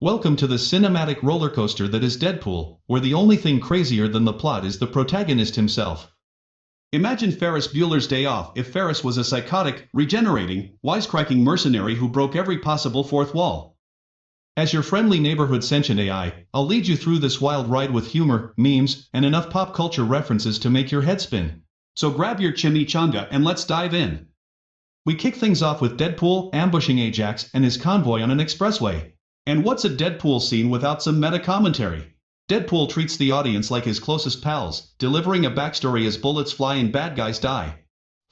Welcome to the cinematic roller coaster that is Deadpool, where the only thing crazier than the plot is the protagonist himself. Imagine Ferris Bueller's Day Off if Ferris was a psychotic, regenerating, wisecracking mercenary who broke every possible fourth wall. As your friendly neighborhood sentient AI, I'll lead you through this wild ride with humor, memes, and enough pop culture references to make your head spin. So grab your chimichanga and let's dive in. We kick things off with Deadpool ambushing Ajax and his convoy on an expressway. And what's a Deadpool scene without some meta commentary? Deadpool treats the audience like his closest pals, delivering a backstory as bullets fly and bad guys die.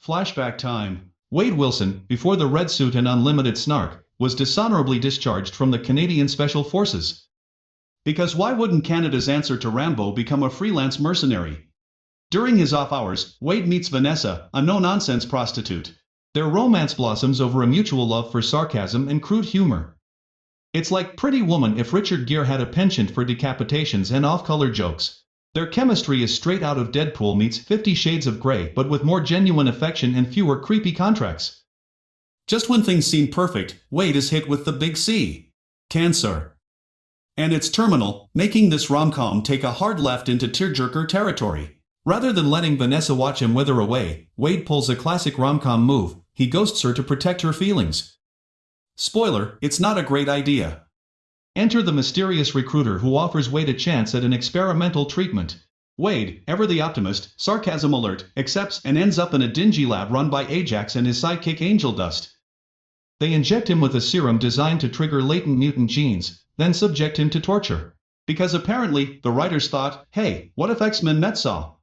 Flashback time. Wade Wilson, before the red suit and unlimited snark, was dishonorably discharged from the Canadian Special Forces. Because why wouldn't Canada's answer to Rambo become a freelance mercenary? During his off hours, Wade meets Vanessa, a no-nonsense prostitute. Their romance blossoms over a mutual love for sarcasm and crude humor. It's like Pretty Woman if Richard Gere had a penchant for decapitations and off-color jokes. Their chemistry is straight out of Deadpool meets 50 Shades of Grey but with more genuine affection and fewer creepy contracts. Just when things seem perfect, Wade is hit with the big C. Cancer. And it's terminal, making this rom-com take a hard left into tearjerker territory. Rather than letting Vanessa watch him wither away, Wade pulls a classic rom-com move. He ghosts her to protect her feelings. Spoiler, it's not a great idea. Enter the mysterious recruiter who offers Wade a chance at an experimental treatment. Wade, ever the optimist, sarcasm alert, accepts and ends up in a dingy lab run by Ajax and his sidekick Angel Dust. They inject him with a serum designed to trigger latent mutant genes, then subject him to torture. Because apparently, the writers thought, hey, what if X-Men met Saw?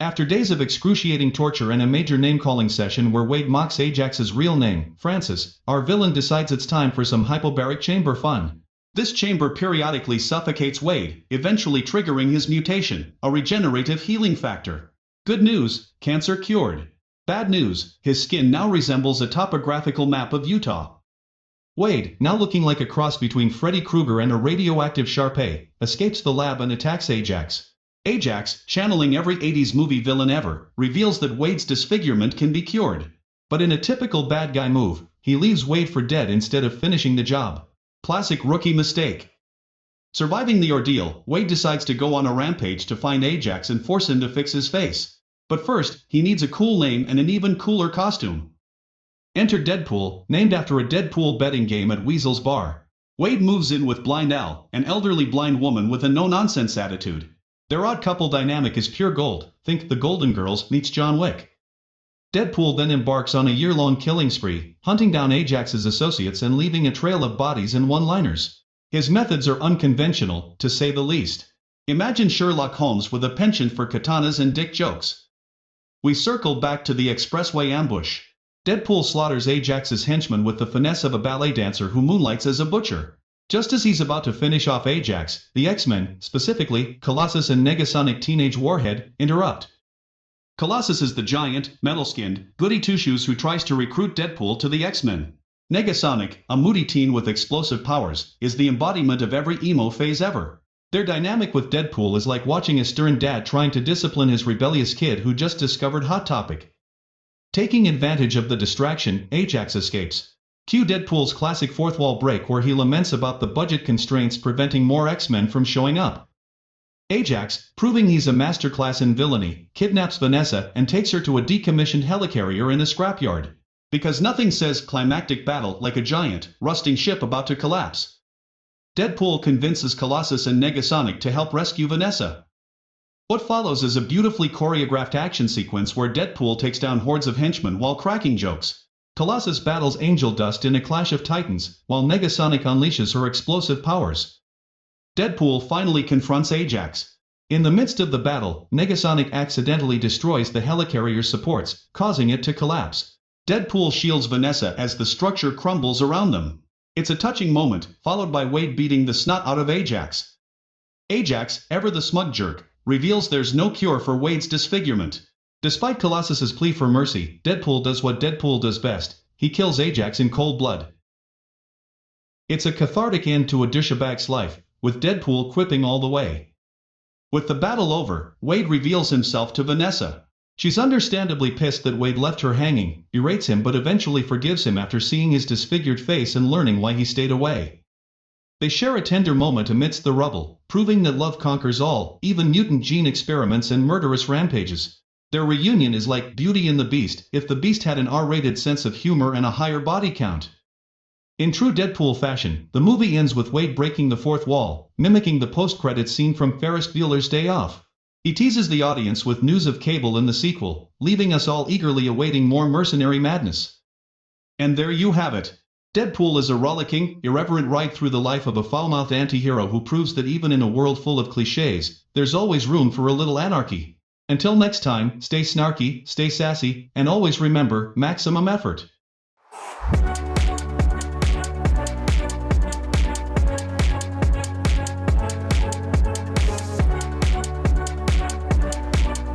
After days of excruciating torture and a major name-calling session where Wade mocks Ajax's real name, Francis, our villain decides it's time for some hyperbaric chamber fun. This chamber periodically suffocates Wade, eventually triggering his mutation, a regenerative healing factor. Good news, cancer cured. Bad news, his skin now resembles a topographical map of Utah. Wade, now looking like a cross between Freddy Krueger and a radioactive Shar-Pei, escapes the lab and attacks Ajax. Ajax, channeling every 80s movie villain ever, reveals that Wade's disfigurement can be cured. But in a typical bad guy move, he leaves Wade for dead instead of finishing the job. Classic rookie mistake. Surviving the ordeal, Wade decides to go on a rampage to find Ajax and force him to fix his face. But first, he needs a cool name and an even cooler costume. Enter Deadpool, named after a Deadpool betting game at Weasel's Bar. Wade moves in with Blind Al, an elderly blind woman with a no-nonsense attitude. Their odd couple dynamic is pure gold, think The Golden Girls meets John Wick. Deadpool then embarks on a year-long killing spree, hunting down Ajax's associates and leaving a trail of bodies and one-liners. His methods are unconventional, to say the least. Imagine Sherlock Holmes with a penchant for katanas and dick jokes. We circle back to the expressway ambush. Deadpool slaughters Ajax's henchman with the finesse of a ballet dancer who moonlights as a butcher. Just as he's about to finish off Ajax, the X-Men, specifically Colossus and Negasonic Teenage Warhead, interrupt. Colossus is the giant, metal-skinned, goody-two-shoes who tries to recruit Deadpool to the X-Men. Negasonic, a moody teen with explosive powers, is the embodiment of every emo phase ever. Their dynamic with Deadpool is like watching a stern dad trying to discipline his rebellious kid who just discovered Hot Topic. Taking advantage of the distraction, Ajax escapes. Cue Deadpool's classic fourth wall break where he laments about the budget constraints preventing more X-Men from showing up. Ajax, proving he's a masterclass in villainy, kidnaps Vanessa and takes her to a decommissioned helicarrier in a scrapyard. Because nothing says climactic battle like a giant, rusting ship about to collapse. Deadpool convinces Colossus and Negasonic to help rescue Vanessa. What follows is a beautifully choreographed action sequence where Deadpool takes down hordes of henchmen while cracking jokes. Colossus battles Angel Dust in a clash of titans, while Negasonic unleashes her explosive powers. Deadpool finally confronts Ajax. In the midst of the battle, Negasonic accidentally destroys the helicarrier's supports, causing it to collapse. Deadpool shields Vanessa as the structure crumbles around them. It's a touching moment, followed by Wade beating the snot out of Ajax. Ajax, ever the smug jerk, reveals there's no cure for Wade's disfigurement. Despite Colossus's plea for mercy, Deadpool does what Deadpool does best. He kills Ajax in cold blood. It's a cathartic end to a douchebag's life, with Deadpool quipping all the way. With the battle over, Wade reveals himself to Vanessa. She's understandably pissed that Wade left her hanging, berates him but eventually forgives him after seeing his disfigured face and learning why he stayed away. They share a tender moment amidst the rubble, proving that love conquers all, even mutant gene experiments and murderous rampages. Their reunion is like Beauty and the Beast if the Beast had an R-rated sense of humor and a higher body count. In true Deadpool fashion, the movie ends with Wade breaking the fourth wall, mimicking the post-credits scene from Ferris Bueller's Day Off. He teases the audience with news of Cable in the sequel, leaving us all eagerly awaiting more mercenary madness. And there you have it. Deadpool is a rollicking, irreverent ride through the life of a foul-mouthed anti-hero who proves that even in a world full of cliches, there's always room for a little anarchy. Until next time, stay snarky, stay sassy, and always remember, maximum effort.